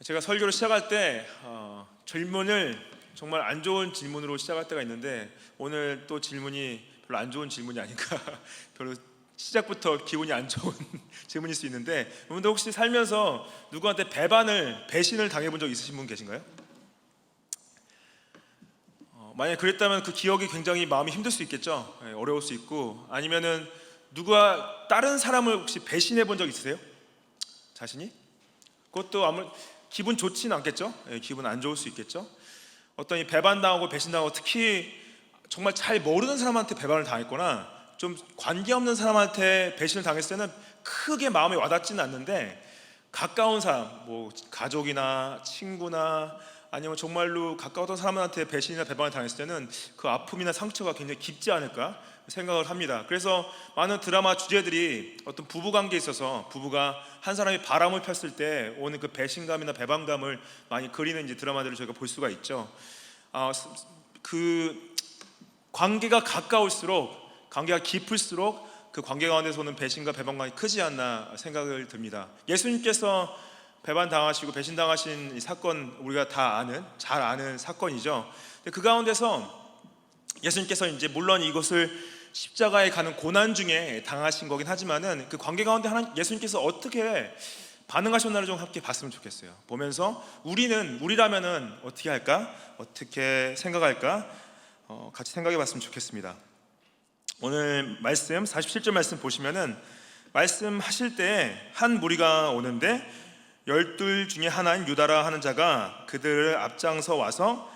제가 설교를 시작할 때 질문을 정말 안 좋은 질문으로 시작할 때가 있는데 오늘 또 질문이 별로 안 좋은 질문이 아닌가 별로 시작부터 기분이 안 좋은 질문일 수 있는데, 여러분들 혹시 살면서 누구한테 배신을 당해본 적 있으신 분 계신가요? 만약에 그랬다면 그 기억이 굉장히 마음이 힘들 수 있겠죠. 어려울 수 있고, 아니면은 누가 다른 사람을 혹시 배신해 본 적 있으세요? 자신이? 그것도 아무래도 기분 좋지는 않겠죠. 기분 안 좋을 수 있겠죠. 어떤 이 배반당하고 배신당하고, 특히 정말 잘 모르는 사람한테 배반을 당했거나 좀 관계없는 사람한테 배신을 당했을 때는 크게 마음에 와닿지는 않는데, 가까운 사람, 뭐 가족이나 친구나 아니면 정말로 가까웠던 사람한테 배신이나 배반을 당했을 때는 그 아픔이나 상처가 굉장히 깊지 않을까 생각을 합니다. 그래서 많은 드라마 주제들이 어떤 부부관계에 있어서 부부가 한 사람이 바람을 폈을 때 오는 그 배신감이나 배반감을 많이 그리는 이제 드라마들을 저희가 볼 수가 있죠. 그 관계가 가까울수록, 관계가 깊을수록 그 관계 가운데서 오는 배신과 배반감이 크지 않나 생각을 듭니다. 예수님께서 배반당하시고 배신당하신 이 사건, 우리가 다 잘 아는 사건이죠. 그 가운데서 예수님께서 이제 물론 이것을 십자가에 가는 고난 중에 당하신 거긴 하지만은 그 관계 가운데 예수님께서 어떻게 반응하셨나를 좀 함께 봤으면 좋겠어요. 보면서 우리라면은 어떻게 할까? 어떻게 생각할까? 같이 생각해 봤으면 좋겠습니다. 오늘 말씀 47절 말씀 보시면은, 말씀하실 때 한 무리가 오는데 12 중에 하나인 유다라 하는 자가 그들을 앞장서 와서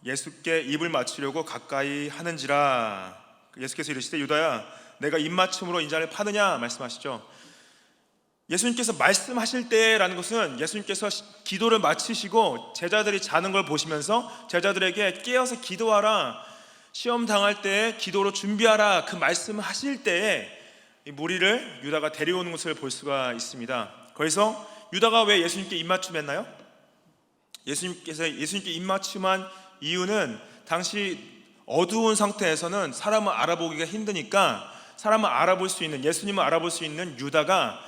예수께 입을 맞추려고 가까이 하는지라. 예수께서 이르시되 유다야, 내가 입맞춤으로 인자를 파느냐 말씀하시죠. 예수님께서 말씀하실 때라는 것은 예수님께서 기도를 마치시고 제자들이 자는 걸 보시면서 제자들에게 깨어서 기도하라, 시험 당할 때 기도로 준비하라, 그 말씀을 하실 때에 이 무리를 유다가 데려오는 것을 볼 수가 있습니다. 그래서 유다가 왜 예수님께 입맞춤했나요? 예수님께 입맞춤한 이유는 당시 어두운 상태에서는 사람을 알아보기가 힘드니까 사람을 알아볼 수 있는, 예수님을 알아볼 수 있는 유다가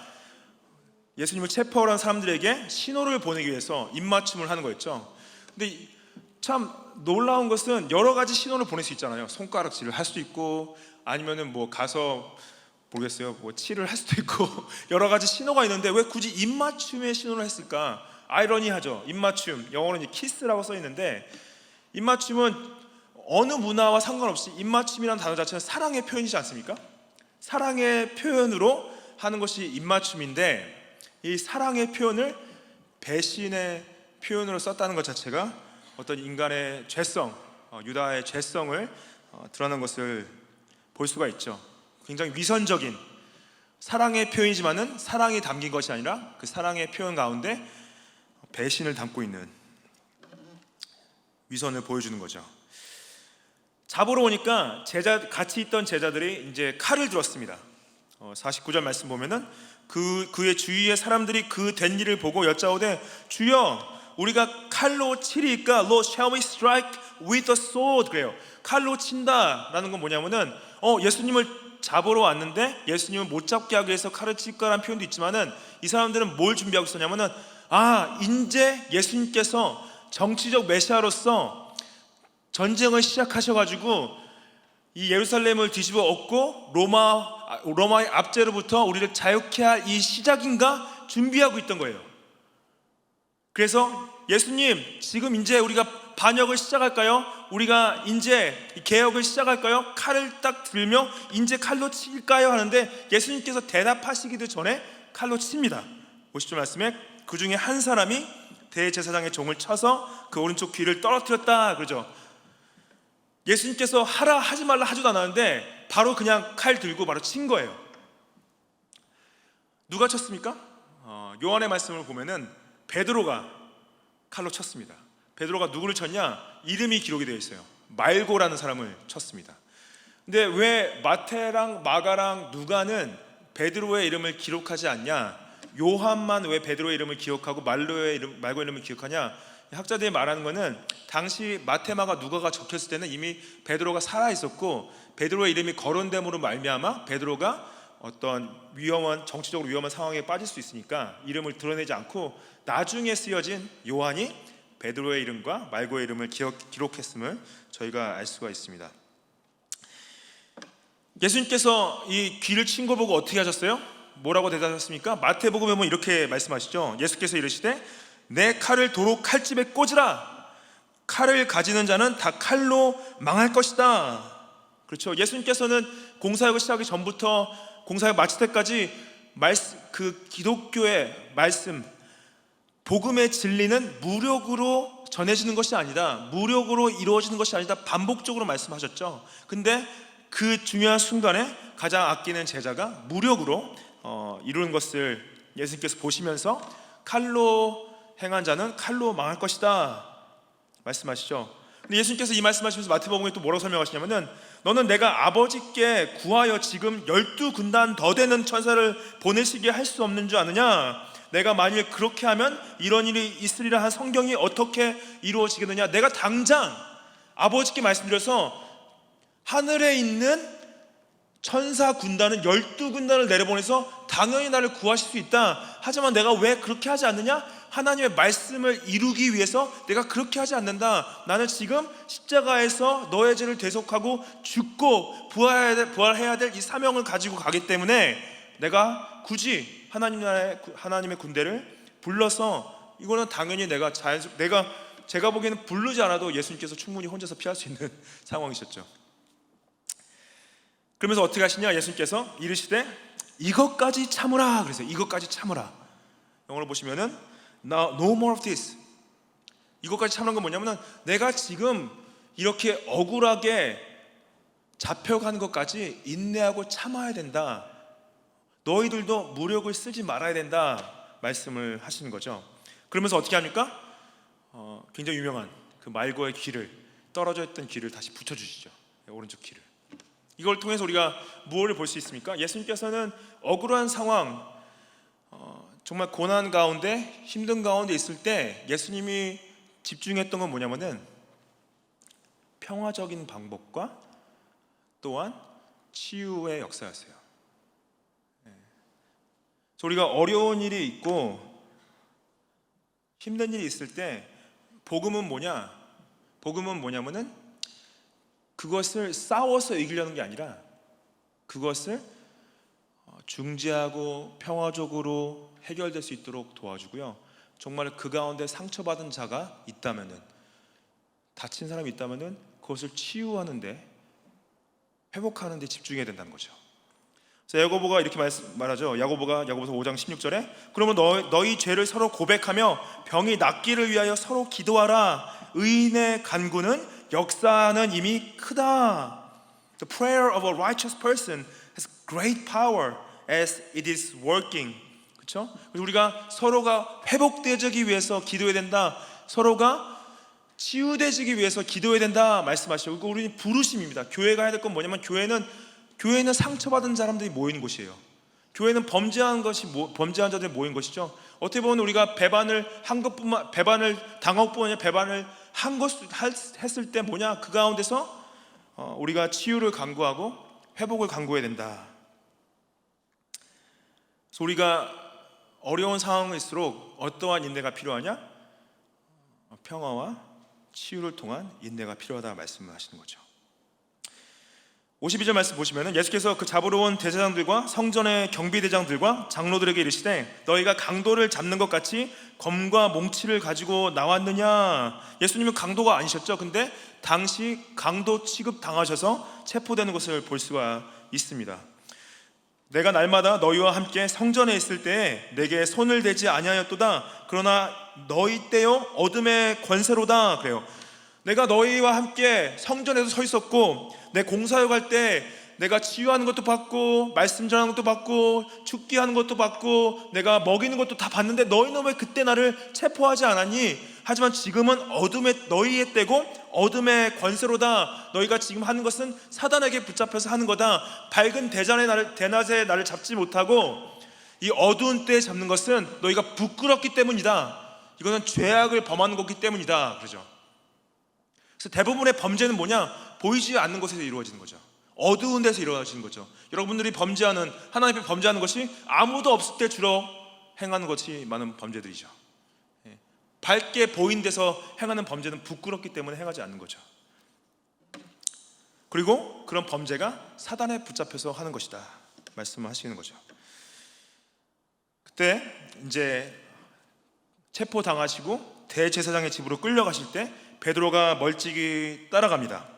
예수님을 체포하는 사람들에게 신호를 보내기 위해서 입맞춤을 하는 거였죠. 근데 참 놀라운 것은 여러 가지 신호를 보낼 수 있잖아요. 손가락질을 할 수도 있고, 아니면은 뭐 가서 모르겠어요, 뭐 칠을 할 수도 있고 여러 가지 신호가 있는데 왜 굳이 입맞춤의 신호를 했을까? 아이러니하죠. 입맞춤, 영어로는 키스라고 써 있는데, 입맞춤은 어느 문화와 상관없이 입맞춤이라는 단어 자체는 사랑의 표현이지 않습니까? 사랑의 표현으로 하는 것이 입맞춤인데, 이 사랑의 표현을 배신의 표현으로 썼다는 것 자체가 어떤 인간의 죄성, 유다의 죄성을 드러나는 것을 볼 수가 있죠. 굉장히 위선적인 사랑의 표현이지만은 사랑이 담긴 것이 아니라 그 사랑의 표현 가운데 배신을 담고 있는 위선을 보여주는 거죠. 잡으러 오니까 같이 있던 제자들이 이제 칼을 들었습니다. 49절 말씀 보면은 그의 주위의 사람들이 그 된 일을 보고 여짜오되, 주여, 우리가 칼로 치리까? Lord, shall we strike with the sword? 그래요. 칼로 친다라는 건 뭐냐면은 예수님을 잡으러 왔는데 예수님을 못 잡게 하기 위해서 칼을 칠 거라는 표현도 있지만은, 이 사람들은 뭘 준비하고 있었냐면은, 이제 예수님께서 정치적 메시아로서 전쟁을 시작하셔가지고 이 예루살렘을 뒤집어 엎고 로마의 압제로부터 우리를 자유케 할 이 시작인가 준비하고 있던 거예요. 그래서 예수님, 지금 이제 우리가 반역을 시작할까요? 우리가 이제 개혁을 시작할까요? 칼을 딱 들며 이제 칼로 칠까요? 하는데 예수님께서 대답하시기도 전에 칼로 칩니다. 50절 말씀에 그 중에 한 사람이 대제사장의 종을 쳐서 그 오른쪽 귀를 떨어뜨렸다 그러죠. 예수님께서 하라 하지 말라 하지도 않았는데 바로 그냥 칼 들고 바로 친 거예요. 누가 쳤습니까? 요한의 말씀을 보면은 베드로가 칼로 쳤습니다. 베드로가 누구를 쳤냐? 이름이 기록이 되어 있어요. 말고라는 사람을 쳤습니다. 근데 왜 마태랑 마가랑 누가는 베드로의 이름을 기록하지 않냐? 요한만 왜 베드로의 이름을 기억하고 말고의 이름을 기억하냐? 학자들이 말하는 것은 당시 마태, 마가, 누가가 적혔을 때는 이미 베드로가 살아 있었고, 베드로의 이름이 거론됨으로 말미암아 베드로가 어떤 정치적으로 위험한 상황에 빠질 수 있으니까 이름을 드러내지 않고 나중에 쓰여진 요한이 베드로의 이름과 말고의 이름을 기록했음을 저희가 알 수가 있습니다. 예수님께서 이 귀를 친 거 보고 어떻게 하셨어요? 뭐라고 대답하셨습니까? 마태복음에 보면 이렇게 말씀하시죠. 예수께서 이르시되 내 칼을 도로 칼집에 꽂으라. 칼을 가지는 자는 다 칼로 망할 것이다. 그렇죠. 예수님께서는 공사역을 시작하기 전부터 공사역 마칠 때까지 그 기독교의 말씀, 복음의 진리는 무력으로 전해지는 것이 아니다, 무력으로 이루어지는 것이 아니다, 반복적으로 말씀하셨죠. 근데 그 중요한 순간에 가장 아끼는 제자가 무력으로 이루는 것을 예수님께서 보시면서 칼로 행한 자는 칼로 망할 것이다 말씀하시죠. 근데 예수님께서 이 말씀하시면서 마태복음에 또 뭐라고 설명하시냐면은 너는 내가 아버지께 구하여 지금 12군단 더 되는 천사를 보내시게 할 수 없는 줄 아느냐? 내가 만일 그렇게 하면 이런 일이 있으리라 한 성경이 어떻게 이루어지겠느냐? 내가 당장 아버지께 말씀드려서 하늘에 있는 천사 군단은 12군단을 내려보내서 당연히 나를 구하실 수 있다. 하지만 내가 왜 그렇게 하지 않느냐? 하나님의 말씀을 이루기 위해서 내가 그렇게 하지 않는다. 나는 지금 십자가에서 너의 죄를 대속하고 죽고 부활해야 될 이 사명을 가지고 가기 때문에 내가 굳이 하나님의 군대를 불러서 이거는 당연히 제가 보기에는 부르지 않아도 예수님께서 충분히 혼자서 피할 수 있는 상황이셨죠. 그러면서 어떻게 하시냐? 예수님께서 이르시되 이것까지 참으라. 그래서 이것까지 참으라. 영어로 보시면은 no more of this. 이것까지 참는 건 뭐냐면은 내가 지금 이렇게 억울하게 잡혀가는 것까지 인내하고 참아야 된다. 너희들도 무력을 쓰지 말아야 된다 말씀을 하시는 거죠. 그러면서 어떻게 합니까? 굉장히 유명한 그 말고의 귀를, 떨어져 있던 귀를 다시 붙여주시죠. 오른쪽 귀를. 이걸 통해서 우리가 무엇을 볼 수 있습니까? 예수님께서는 억울한 상황, 정말 고난 가운데, 힘든 가운데 있을 때 예수님이 집중했던 건 뭐냐면은 평화적인 방법과 또한 치유의 역사였어요. 그래서 우리가 어려운 일이 있고 힘든 일이 있을 때 복음은 뭐냐? 복음은 뭐냐면은 그것을 싸워서 이기려는 게 아니라 그것을 중재하고 평화적으로 해결될 수 있도록 도와주고요. 정말 그 가운데 상처받은 자가 있다면은, 다친 사람이 있다면은 그것을 치유하는데, 회복하는데 집중해야 된다는 거죠. 그래서 야고보가 이렇게 말하죠. 야고보서 5장 16절에 그러면 너희 죄를 서로 고백하며 병이 낫기를 위하여 서로 기도하라. 의인의 간구는 역사는 이미 크다. The prayer of a righteous person has great power as it is working. 그렇죠? 그래서 우리가 서로가 회복되기 위해서 기도해야 된다. 서로가 치유되기 위해서 기도해야 된다 말씀하시죠. 그리고 우리는 부르심입니다. 교회가 해야 될 건 뭐냐면 교회는 상처받은 사람들이 모이는 곳이에요. 교회는 범죄한 자들이 모인 것이죠. 어떻게 보면 우리가 배반을 당한 것뿐만 아니라 배반을 했을 때 뭐냐? 그 가운데서 우리가 치유를 간구하고 회복을 간구해야 된다. 그래서 우리가 어려운 상황일수록 어떠한 인내가 필요하냐? 평화와 치유를 통한 인내가 필요하다 말씀을 하시는 거죠. 52절 말씀 보시면 예수께서 그 잡으러 온 대제사장들과 성전의 경비대장들과 장로들에게 이르시되 너희가 강도를 잡는 것 같이 검과 몽치를 가지고 나왔느냐? 예수님은 강도가 아니셨죠. 근데 당시 강도 취급 당하셔서 체포되는 것을 볼 수가 있습니다. 내가 날마다 너희와 함께 성전에 있을 때에 내게 손을 대지 아니하였도다. 그러나 너희 때요 어둠의 권세로다. 그래요. 내가 너희와 함께 성전에도 서 있었고 내 공사역 할 때 내가 치유하는 것도 받고 말씀 전하는 것도 받고 축기하는 것도 받고 내가 먹이는 것도 다 받는데 너희는 왜 그때 나를 체포하지 않았니? 하지만 지금은 너희의 때고 어둠의 권세로다. 너희가 지금 하는 것은 사단에게 붙잡혀서 하는 거다. 밝은 대낮에 나를 잡지 못하고 이 어두운 때에 잡는 것은 너희가 부끄럽기 때문이다. 이거는 죄악을 범하는 거기 때문이다. 그러죠. 그래서 대부분의 범죄는 뭐냐? 보이지 않는 곳에서 이루어지는 거죠. 어두운 데서 일어나시는 거죠. 여러분들이 범죄하는, 하나님 앞에 범죄하는 것이 아무도 없을 때 주로 행하는 것이 많은 범죄들이죠. 밝게 보인 데서 행하는 범죄는 부끄럽기 때문에 행하지 않는 거죠. 그리고 그런 범죄가 사단에 붙잡혀서 하는 것이다 말씀하시는 거죠. 그때 이제 체포당하시고 대제사장의 집으로 끌려가실 때 베드로가 멀찍이 따라갑니다.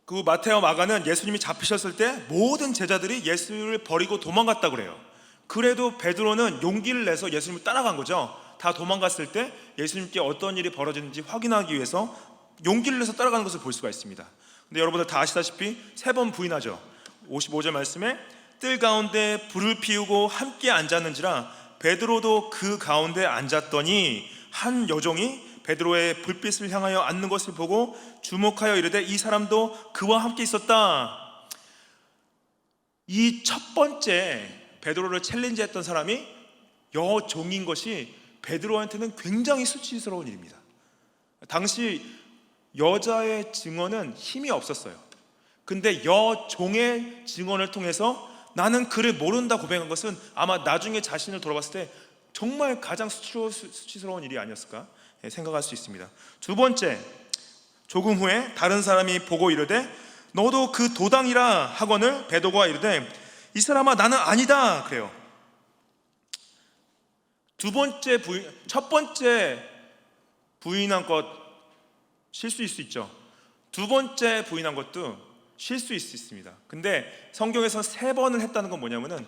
그 마테오 마가는 예수님이 잡히셨을 때 모든 제자들이 예수를 버리고 도망갔다고 그래요. 그래도 베드로는 용기를 내서 예수님을 따라간 거죠. 다 도망갔을 때 예수님께 어떤 일이 벌어지는지 확인하기 위해서 용기를 내서 따라가는 것을 볼 수가 있습니다. 근데 여러분들 다 아시다시피 3번 부인하죠. 55절 말씀에 뜰 가운데 불을 피우고 함께 앉았는지라 베드로도 그 가운데 앉았더니 한 여종이 베드로의 불빛을 향하여 앉는 것을 보고 주목하여 이르되 이 사람도 그와 함께 있었다. 이 첫 번째 베드로를 챌린지했던 사람이 여종인 것이 베드로한테는 굉장히 수치스러운 일입니다. 당시 여자의 증언은 힘이 없었어요. 근데 여종의 증언을 통해서 나는 그를 모른다 고백한 것은 아마 나중에 자신을 돌아봤을 때 정말 가장 수치스러운 일이 아니었을까 생각할 수 있습니다. 두 번째, 조금 후에 다른 사람이 보고 이르되 너도 그 도당이라 하거늘 베드로가 이르되 이 사람아 나는 아니다 그래요. 첫 번째 부인한 것 실수일 수 있죠. 두 번째 부인한 것도 실수일 수 있습니다. 근데 성경에서 3번을 했다는 건 뭐냐면은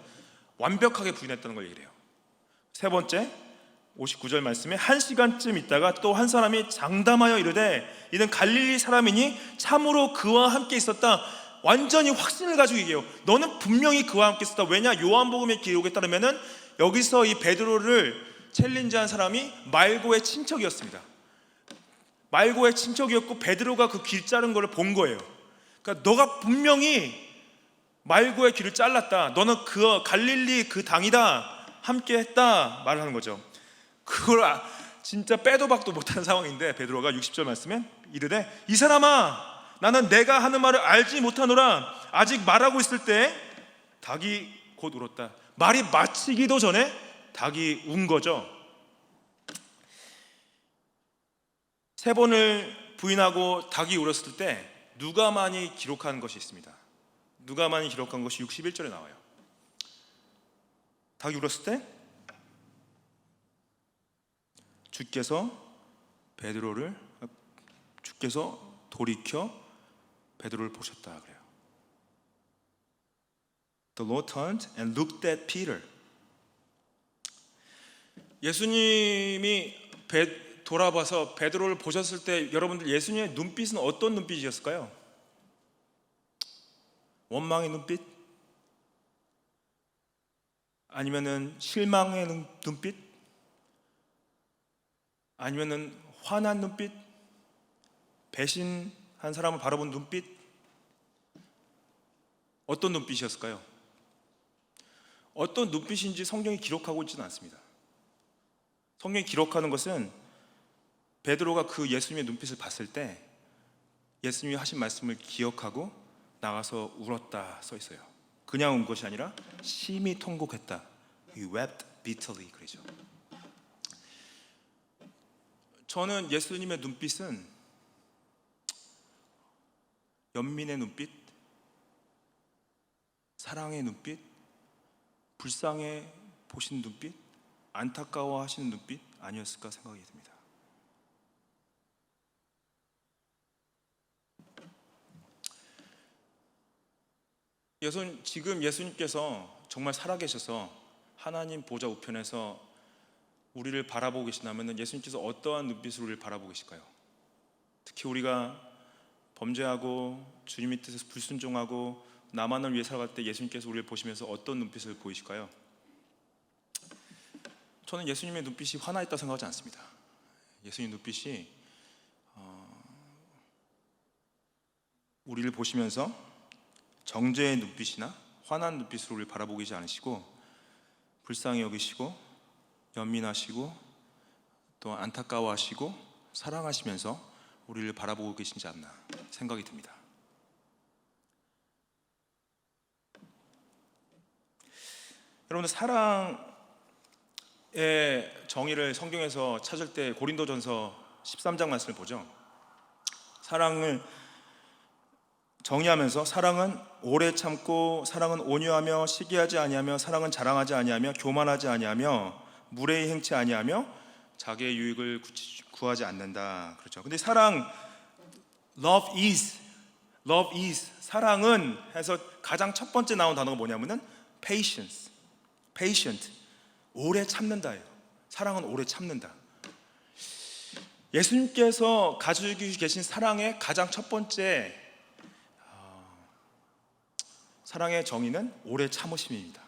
완벽하게 부인했다는 걸 얘기해요. 세 번째 59절 말씀에 1시간쯤 있다가 또 한 사람이 장담하여 이르되 이는 갈릴리 사람이니 참으로 그와 함께 있었다. 완전히 확신을 가지고 얘기해요. 너는 분명히 그와 함께 있었다. 왜냐? 요한복음의 기록에 따르면은 여기서 이 베드로를 챌린지한 사람이 말고의 친척이었습니다. 말고의 친척이었고 베드로가 그 길 자른 거를 본 거예요. 그러니까 너가 분명히 말고의 길을 잘랐다. 너는 그 갈릴리 그 당이다. 함께 했다 말을 하는 거죠. 그걸 진짜 빼도 박도 못하는 상황인데 베드로가 60절 말씀에 이르되 이 사람아 나는 내가 하는 말을 알지 못하노라. 아직 말하고 있을 때 닭이 곧 울었다. 말이 마치기도 전에 닭이 운 거죠. 3번을 부인하고 닭이 울었을 때 누가만이 기록한 것이 있습니다. 누가만이 기록한 것이 61절에 나와요. 닭이 울었을 때 주께서 돌이켜 베드로를 보셨다 그래요. The Lord turned and looked at Peter. 예수님이 돌아봐서 베드로를 보셨을 때 여러분들 예수님의 눈빛은 어떤 눈빛이었을까요? 원망의 눈빛? 아니면은 실망의 눈빛? 아니면은 화난 눈빛? 배신한 사람을 바라본 눈빛? 어떤 눈빛이었을까요? 어떤 눈빛인지 성경이 기록하고 있지는 않습니다. 성경이 기록하는 것은 베드로가 그 예수님의 눈빛을 봤을 때 예수님이 하신 말씀을 기억하고 나가서 울었다 써 있어요. 그냥 운 것이 아니라 심히 통곡했다. He wept bitterly 그러죠. 저는 예수님의 눈빛은 연민의 눈빛, 사랑의 눈빛, 불쌍해 보신 눈빛, 안타까워 하시는 눈빛 아니었을까 생각이 듭니다. 지금 예수님께서 정말 살아계셔서 하나님 보좌 우편에서 우리를 바라보고 계신다면 예수님께서 어떠한 눈빛으로 우리를 바라보고 계실까요? 특히 우리가 범죄하고 주님의 뜻에서 불순종하고 나만을 위해 살아갈 때 예수님께서 우리를 보시면서 어떤 눈빛을 보이실까요? 저는 예수님의 눈빛이 화나 있다고 생각하지 않습니다. 예수님 눈빛이 우리를 보시면서 정죄의 눈빛이나 화난 눈빛으로 우리를 바라보고 계시지 않으시고 불쌍히 여기시고 연민하시고 또 안타까워하시고 사랑하시면서 우리를 바라보고 계시지 않나 생각이 듭니다. 여러분들, 사랑의 정의를 성경에서 찾을 때 고린도전서 13장 말씀을 보죠. 사랑을 정의하면서 사랑은 오래 참고, 사랑은 온유하며, 시기하지 아니하며, 사랑은 자랑하지 아니하며, 교만하지 아니하며, 무례히 행치 아니하며, 자기의 유익을 구하지 않는다. 그렇죠. 근데 사랑, love is 사랑은 해서 가장 첫 번째 나온 단어가 뭐냐면은 patience, patient, 오래 참는다예요. 사랑은 오래 참는다. 예수님께서 가지고 계신 사랑의 가장 첫 번째 사랑의 정의는 오래 참으심입니다.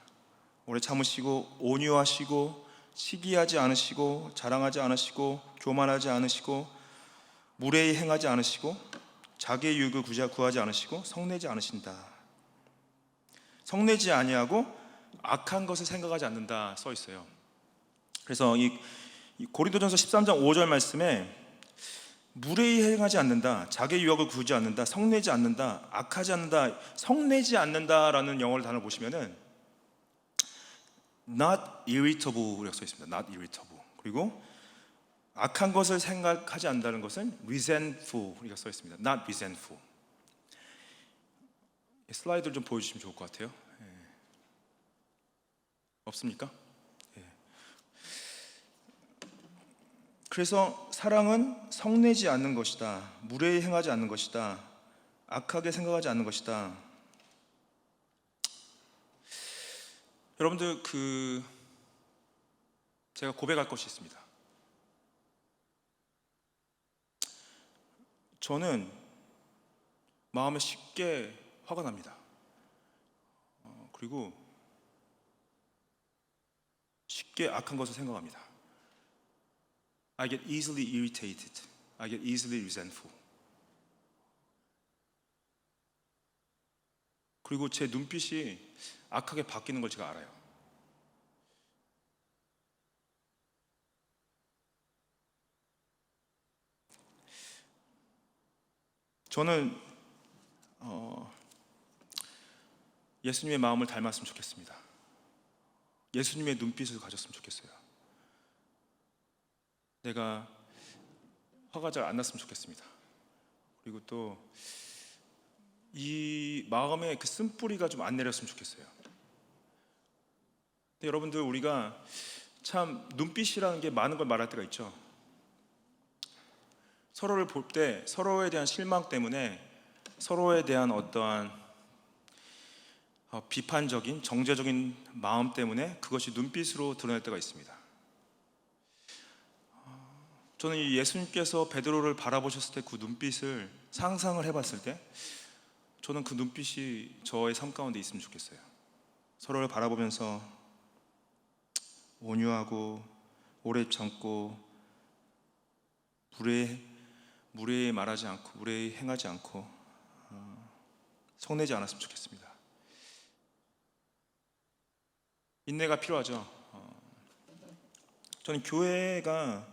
오래 참으시고, 온유하시고, 시기하지 않으시고, 자랑하지 않으시고, 교만하지 않으시고, 무례히 행하지 않으시고, 자기의 유익을 구하지 않으시고, 성내지 않으신다. 성내지 아니하고 악한 것을 생각하지 않는다 써 있어요. 그래서 이 고린도전서 13장 5절 말씀에 무례히 행하지 않는다, 자기의 유익을 구하지 않는다, 성내지 않는다, 악하지 않는다, 성내지 않는다라는 영어를 단어를 보시면은 not irritable이라고 써 있습니다. not irritable. 그리고 악한 것을 생각하지 않는다는 것은 resentful이라고 써 있습니다. not resentful. 슬라이드를 좀 보여주시면 좋을 것 같아요. 없습니까? 그래서 사랑은 성내지 않는 것이다, 무례히 행하지 않는 것이다, 악하게 생각하지 않는 것이다. 여러분들, 제가 고백할 것이 있습니다. 저는 마음에 쉽게 화가 납니다. 그리고 쉽게 악한 것을 생각합니다. I get easily irritated. I get easily resentful. 그리고 제 눈빛이 악하게 바뀌는 걸 제가 알아요. 저는 예수님의 마음을 닮았으면 좋겠습니다. 예수님의 눈빛을 가졌으면 좋겠어요. 내가 화가 잘 안 났으면 좋겠습니다. 그리고 또 이 마음에 그 쓴뿌리가 좀 안 내렸으면 좋겠어요. 근데 여러분들, 우리가 참 눈빛이라는 게 많은 걸 말할 때가 있죠. 서로를 볼 때 서로에 대한 실망 때문에, 서로에 대한 어떠한 비판적인, 정죄적인 마음 때문에 그것이 눈빛으로 드러날 때가 있습니다. 저는 이 예수님께서 베드로를 바라보셨을 때 그 눈빛을 상상을 해봤을 때, 저는 그 눈빛이 저의 삶 가운데 있으면 좋겠어요. 서로를 바라보면서 온유하고, 오래 참고, 무례히 말하지 않고, 무례히 행하지 않고, 성내지 않았으면 좋겠습니다. 인내가 필요하죠. 저는 교회가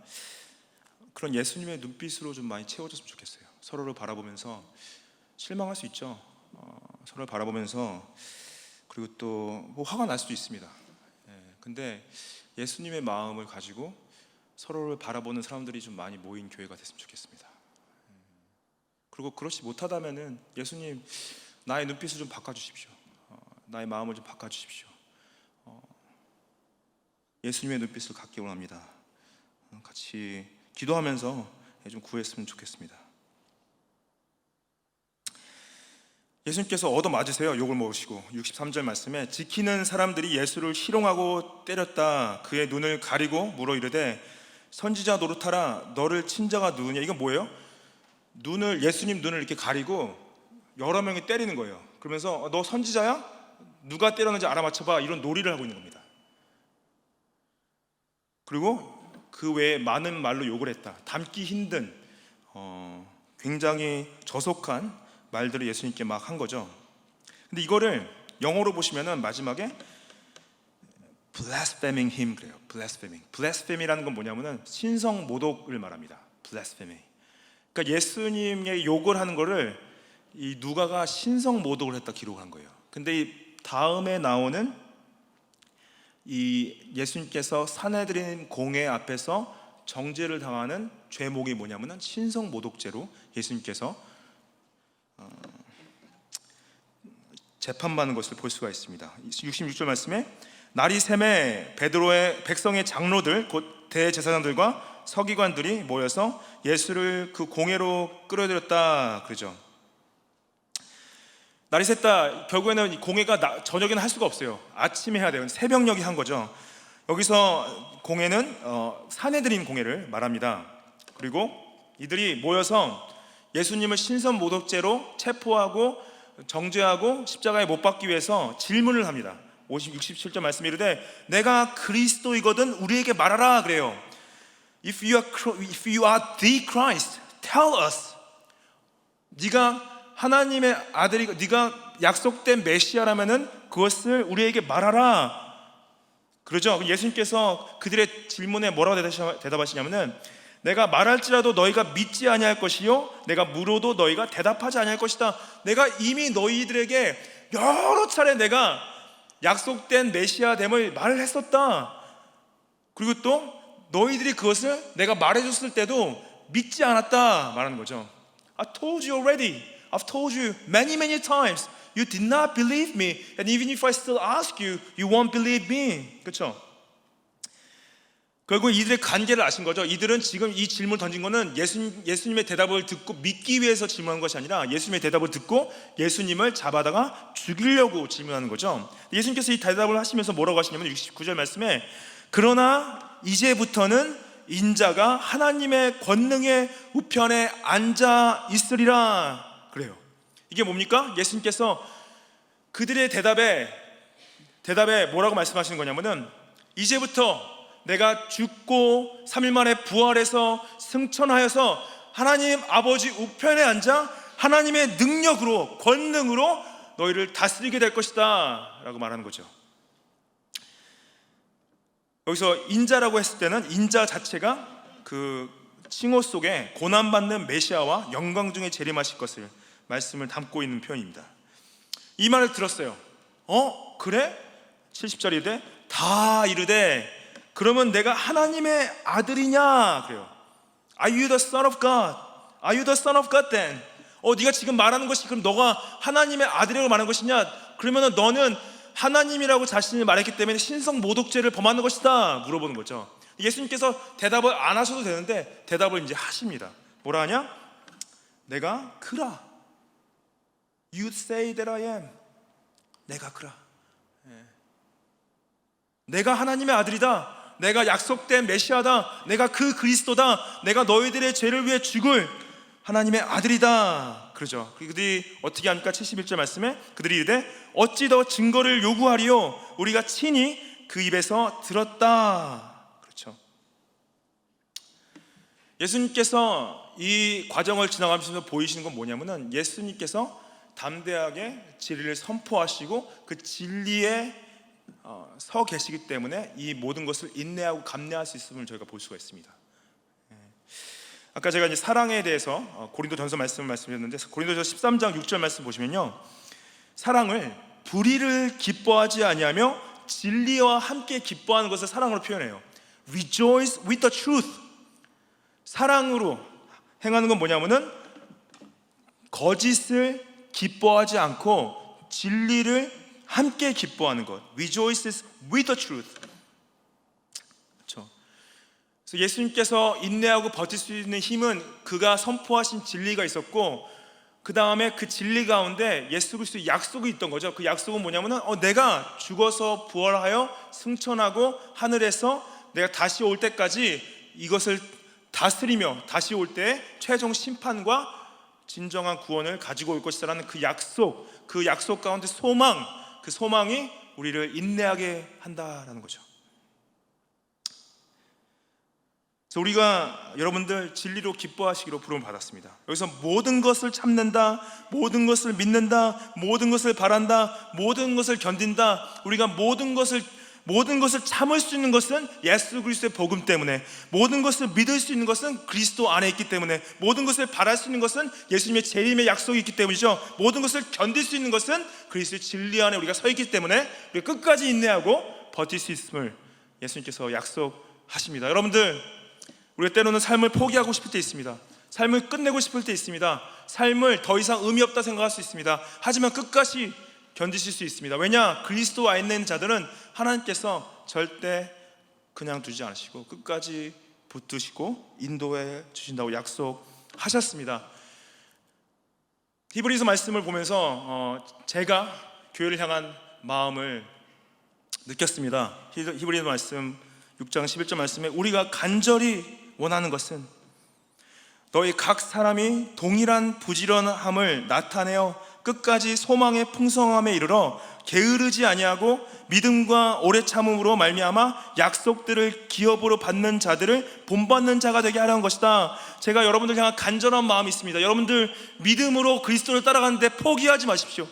그런 예수님의 눈빛으로 좀 많이 채워졌으면 좋겠어요. 서로를 바라보면서 실망할 수 있죠. 서로를 바라보면서, 그리고 또 뭐 화가 날 수도 있습니다. 근데 예수님의 마음을 가지고 서로를 바라보는 사람들이 좀 많이 모인 교회가 됐으면 좋겠습니다. 그리고 그렇지 못하다면은 예수님, 나의 눈빛을 좀 바꿔주십시오. 나의 마음을 좀 바꿔주십시오. 예수님의 눈빛을 갖기 원합니다. 같이 기도하면서 좀 구했으면 좋겠습니다. 예수님께서 얻어맞으세요. 욕을 먹으시고 63절 말씀에 지키는 사람들이 예수를 희롱하고 때렸다. 그의 눈을 가리고 물어 이르되 선지자 노릇하라, 너를 친 자가 누구냐. 이건 뭐예요? 예수님 눈을 이렇게 가리고 여러 명이 때리는 거예요. 그러면서 너 선지자야? 누가 때렸는지 알아맞혀봐. 이런 놀이를 하고 있는 겁니다. 그리고 그 외에 많은 말로 욕을 했다. 담기 힘든 굉장히 저속한 말들을 예수님께 막 한 거죠. 근데 이거를 영어로 보시면은 마지막에 blaspheming him 그래요. blaspheming이라는 건 뭐냐면은 신성 모독을 말합니다. blasphemy. 그러니까 예수님의 욕을 하는 거를 이 누가가 신성모독을 했다 기록한 거예요. 근데 이 다음에 나오는 이 예수님께서 사내들인 공회 앞에서 정죄를 당하는 죄목이 뭐냐면은 신성모독죄로 예수님께서 재판받는 것을 볼 수가 있습니다. 66절 말씀에 날이 새매 베드로의 백성의 장로들 곧 대제사장들과 서기관들이 모여서 예수를 그 공회로 끌어들였다 그러죠. 날이 샜다. 결국에는 공회가 저녁에는 할 수가 없어요. 아침에 해야 돼요. 새벽녘이 한 거죠. 여기서 공회는 사내들인 공회를 말합니다. 그리고 이들이 모여서 예수님을 신선모독죄로 체포하고 정죄하고 십자가에 못 박기 위해서 질문을 합니다. 67절 말씀에 이르되 내가 그리스도이거든 우리에게 말하라 그래요. If you are the Christ, tell us. 네가 하나님의 아들이고 네가 약속된 메시아라면은 그것을 우리에게 말하라. 그러죠. 예수님께서 그들의 질문에 뭐라고 대답하시냐면은 내가 말할지라도 너희가 믿지 아니할 것이요 내가 물어도 너희가 대답하지 아니할 것이다. 내가 이미 너희들에게 여러 차례 내가 약속된 메시아 됨을 말을 했었다. 그리고 또 너희들이 그것을 내가 말해줬을 때도 믿지 않았다 말하는 거죠. I told you already. I've told you many times. You did not believe me. And even if I still ask you, you won't believe me. 그렇죠? 결국 이들의 관계를 아신 거죠. 이들은 지금 이 질문을 던진 거는 예수님의 대답을 듣고 믿기 위해서 질문한 것이 아니라 예수님의 대답을 듣고 예수님을 잡아다가 죽이려고 질문하는 거죠. 예수님께서 이 대답을 하시면서 뭐라고 하시냐면 69절 말씀에 그러나 이제부터는 인자가 하나님의 권능의 우편에 앉아 있으리라 그래요. 이게 뭡니까? 예수님께서 그들의 대답에 뭐라고 말씀하시는 거냐면은 이제부터 내가 죽고 3일 만에 부활해서 승천하여서 하나님 아버지 우편에 앉아 하나님의 능력으로 권능으로 너희를 다스리게 될 것이다 라고 말하는 거죠. 여기서 인자라고 했을 때는 인자 자체가 그 칭호 속에 고난받는 메시아와 영광 중에 재림하실 것을 말씀을 담고 있는 표현입니다. 이 말을 들었어요. 그래? 70절인데 다 이르되 그러면 내가 하나님의 아들이냐? 그래요. Are you the son of God? Are you the son of God then? 네가 지금 말하는 것이 그럼 너가 하나님의 아들이라고 말하는 것이냐? 그러면 너는 하나님이라고 자신이 말했기 때문에 신성모독죄를 범하는 것이다 물어보는 거죠. 예수님께서 대답을 안 하셔도 되는데 대답을 이제 하십니다. 뭐라 하냐? 내가 그라. You say that I am. 내가 그라. 내가 하나님의 아들이다. 내가 약속된 메시아다. 내가 그 그리스도다. 내가 너희들의 죄를 위해 죽을 하나님의 아들이다. 그러죠. 그들이 어떻게 합니까? 71절 말씀에 그들이 이르되 어찌 더 증거를 요구하리요? 우리가 친히 그 입에서 들었다. 그렇죠. 예수님께서 이 과정을 지나가면서 보이시는 건 뭐냐면은 예수님께서 담대하게 진리를 선포하시고 그 진리에 서 계시기 때문에 이 모든 것을 인내하고 감내할 수 있음을 저희가 볼 수가 있습니다. 아까 제가 이제 사랑에 대해서 고린도전서 말씀을 말씀드렸는데 고린도전서 13장 6절 말씀 보시면요, 사랑을 불의를 기뻐하지 아니하며 진리와 함께 기뻐하는 것을 사랑으로 표현해요. Rejoice with the truth. 사랑으로 행하는 건 뭐냐면은 거짓을 기뻐하지 않고 진리를 함께 기뻐하는 것. Rejoices with the truth. 그렇죠. 그래서 예수님께서 인내하고 버틸 수 있는 힘은 그가 선포하신 진리가 있었고 그 다음에 그 진리 가운데 예수 그리스도의 약속이 있던 거죠. 그 약속은 뭐냐면은 내가 죽어서 부활하여 승천하고 하늘에서 내가 다시 올 때까지 이것을 다스리며 다시 올 때 최종 심판과 진정한 구원을 가지고 올 것이라는 그 약속 가운데 소망, 그 소망이 우리를 인내하게 한다라는 거죠. 그래서 우리가 여러분들 진리로 기뻐하시기로 부름을 받았습니다. 여기서 모든 것을 참는다, 모든 것을 믿는다, 모든 것을 바란다, 모든 것을 견딘다, 우리가 모든 것을 모든 것을 참을 수 있는 것은 예수 그리스도의 복음 때문에, 모든 것을 믿을 수 있는 것은 그리스도 안에 있기 때문에, 모든 것을 바랄 수 있는 것은 예수님의 재림의 약속이 있기 때문이죠. 모든 것을 견딜 수 있는 것은 그리스도의 진리 안에 우리가 서 있기 때문에 우리가 끝까지 인내하고 버틸 수 있음을 예수님께서 약속하십니다. 여러분들, 우리가 때로는 삶을 포기하고 싶을 때 있습니다. 삶을 끝내고 싶을 때 있습니다. 삶을 더 이상 의미 없다 생각할 수 있습니다. 하지만 끝까지 견디실 수 있습니다. 왜냐? 그리스도 안에 있는 자들은 하나님께서 절대 그냥 두지 않으시고 끝까지 붙드시고 인도해 주신다고 약속하셨습니다. 히브리서 말씀을 보면서 제가 교회를 향한 마음을 느꼈습니다. 히브리서 말씀 6장 11절 말씀에 우리가 간절히 원하는 것은 너희 각 사람이 동일한 부지런함을 나타내어 끝까지 소망의 풍성함에 이르러 게으르지 아니하고 믿음과 오래 참음으로 말미암아 약속들을 기업으로 받는 자들을 본받는 자가 되게 하려는 것이다. 제가 여러분들 향한 간절한 마음이 있습니다. 여러분들 믿음으로 그리스도를 따라가는데 포기하지 마십시오.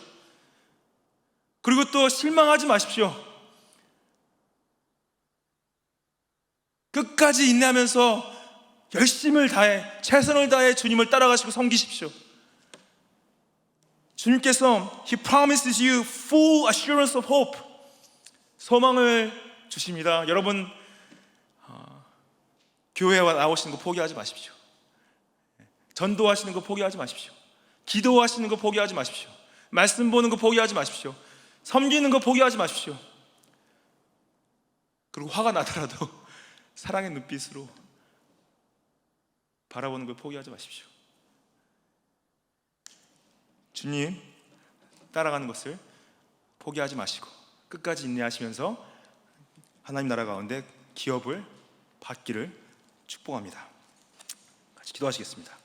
그리고 또 실망하지 마십시오. 끝까지 인내하면서 열심을 다해, 최선을 다해 주님을 따라가시고 섬기십시오. 주님께서 He promises you full assurance of hope, 소망을 주십니다. 여러분, 교회에 나오시는 거 포기하지 마십시오. 전도하시는 거 포기하지 마십시오. 기도하시는 거 포기하지 마십시오. 말씀 보는 거 포기하지 마십시오. 섬기는 거 포기하지 마십시오. 그리고 화가 나더라도 사랑의 눈빛으로 바라보는 걸 포기하지 마십시오. 주님 따라가는 것을 포기하지 마시고 끝까지 인내하시면서 하나님 나라 가운데 기업을 받기를 축복합니다. 같이 기도하시겠습니다.